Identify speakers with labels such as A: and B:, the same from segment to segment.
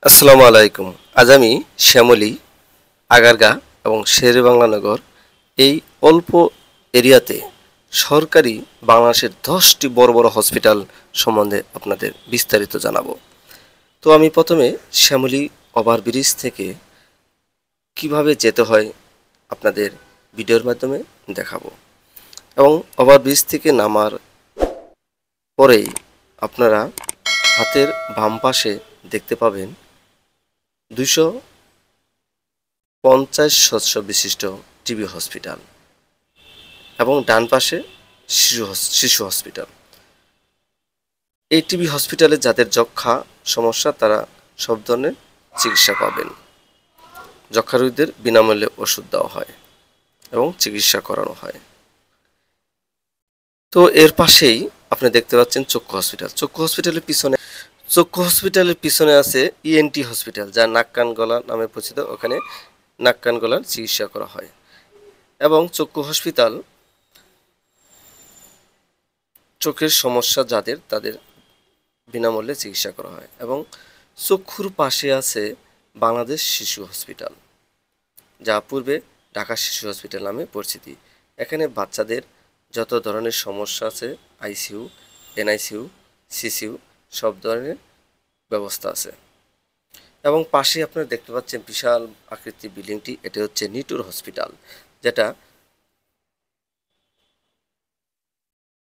A: আসসালামু আলাইকুম। আজ আমি শ্যামলী, আগারগাঁ এবং শেরেবাংলানগর এই অল্প এরিয়াতে সরকারি বাংলাদেশের 10টি বড় বড় হসপিটাল সম্বন্ধে আপনাদের বিস্তারিত জানাবো। তো আমি প্রথমে শ্যামলী ওভারব্রিজ থেকে কিভাবে যেতে হয় আপনাদের ভিডিওর মাধ্যমে দেখাবো এবং ওভারব্রিজ থেকে নামার পরেই আপনারা হাতের বাম পাশে দেখতে পাবেন 250 শয্য বিশিষ্ট টিবি হসপিটাল এবং ডান পাশে শিশু হসপিটাল। এই টিবি হসপিটালে যাদের যক্ষা সমস্যা তারা সব ধরনের চিকিৎসা পাবেন। যক্ষা রোগীদের বিনামূল্যে ওষুধ দেওয়া হয় এবং চিকিৎসা করানো হয়। তো এর পাশেই আপনি দেখতে পাচ্ছেন চক্ষু হসপিটাল। চক্ষু হসপিটালের পিছনে আছে ইএনটি হসপিটাল, যা নাক কান গলা নামে পরিচিত। ওখানে নাক কান গলার চিকিৎসা করা হয় এবং চক্ষু হসপিটাল চোখের সমস্যা যাদের তাদের বিনামূল্যে চিকিৎসা করা হয়। এবং চক্ষুর পাশে আছে বাংলাদেশ শিশু হসপিটাল, যা পূর্বে ঢাকা শিশু হসপিটাল নামে পরিচিতি। এখানে বাচ্চাদের যত ধরনের সমস্যা আছে, আইসিইউ, এনআইসিইউ, সিসিইউ সব ধরনের ব্যবস্থা আছে। এবং পাশে আপনারা দেখতে পাচ্ছেন বিশাল আকৃতির বিল্ডিংটি, এটি হচ্ছে নিটুর হসপিটাল, যেটা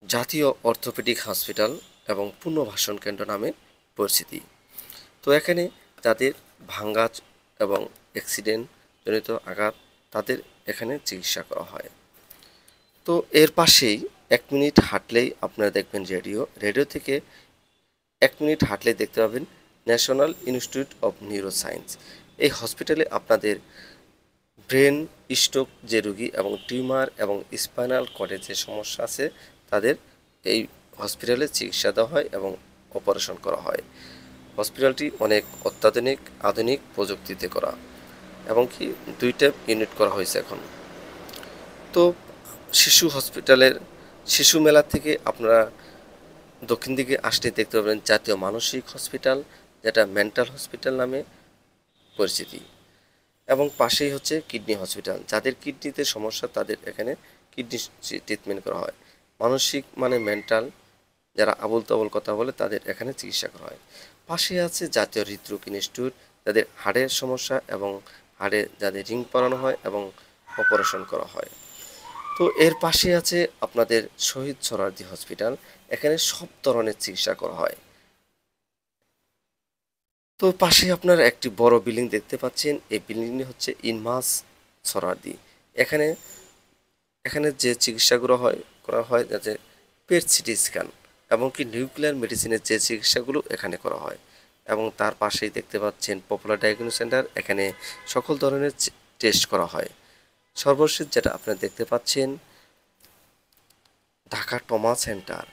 A: জাতীয় অর্থোপেডিক হসপিটাল এবং পুনর্বাসন কেন্দ্র নামে পরিচিতি। তো এখানে যাদের ভাঙ্গা এবং অ্যাক্সিডেন্ট জনিত আঘাত তাদের এখানে চিকিৎসা করা হয়। তো এর পাশেই 1 মিনিট হাঁটলেই আপনারা দেখবেন রেডিও থেকে 1 মিনিট হাঁটলেই দেখতে পাবেন ন্যাশনাল ইনস্টিটিউট অফ নিউরোসায়েন্স। এই হসপিটালে আপনাদের ব্রেন স্ট্রোক যে রোগী এবং টিউমার এবং স্পাইনাল কর্ডের যে সমস্যা আছে তাদের এই হসপিটালে চিকিৎসা দেওয়া হয় এবং অপারেশন করা হয়। হসপিটালটি অনেক অত্যাধুনিক আধুনিক প্রযুক্তিতে করা এবং কি 2টা ইউনিট করা হয়েছে এখন। তো শিশু হসপিটালের শিশু মেলা থেকে আপনারা দক্ষিণ দিকে আসতে দেখতে পাবেন জাতীয় মানসিক হসপিটাল, যেটা মেন্টাল হসপিটাল নামে পরিচিতি। এবং পাশেই হচ্ছে কিডনি হসপিটাল, যাদের কিডনিতে সমস্যা তাদের এখানে কিডনি ট্রিটমেন্ট করা হয়। মানসিক মানে মেন্টাল, যারা আবল তাবল কথা বলে তাদের এখানে চিকিৎসা করা হয়। পাশে আছে জাতীয় হৃদরোগ ইনস্টিটিউট, যাদের হাড়ের সমস্যা এবং হাড়ে যাদের রিং পরানো হয় এবং অপারেশন করা হয়। তো এর পাশে আছে আপনাদের শহীদ সোহরাওয়ার্দী হসপিটাল, এখানে সব ধরনের চিকিৎসা করা হয়। তো পাশে আপনারা একটি বড় বিল্ডিং দেখতে পাচ্ছেন, এই বিল্ডিংটি হচ্ছে ইনমাস সোহরাওয়ার্দী। এখানে এখানে যে চিকিৎসাগুলো করা হয় যাতে পেট সিটি স্ক্যান এবং কি নিউক্লিয়ার মেডিসিনের যে চিকিৎসাগুলো এখানে করা হয়। এবং তার পাশেই দেখতে পাচ্ছেন পপুলার ডায়াগনোস্টিক সেন্টার, এখানে সকল ধরনের টেস্ট করা হয়। সর্বশেষ যেটা আপনারা দেখতে পাচ্ছেন ঢাকা ট্রমা সেন্টার,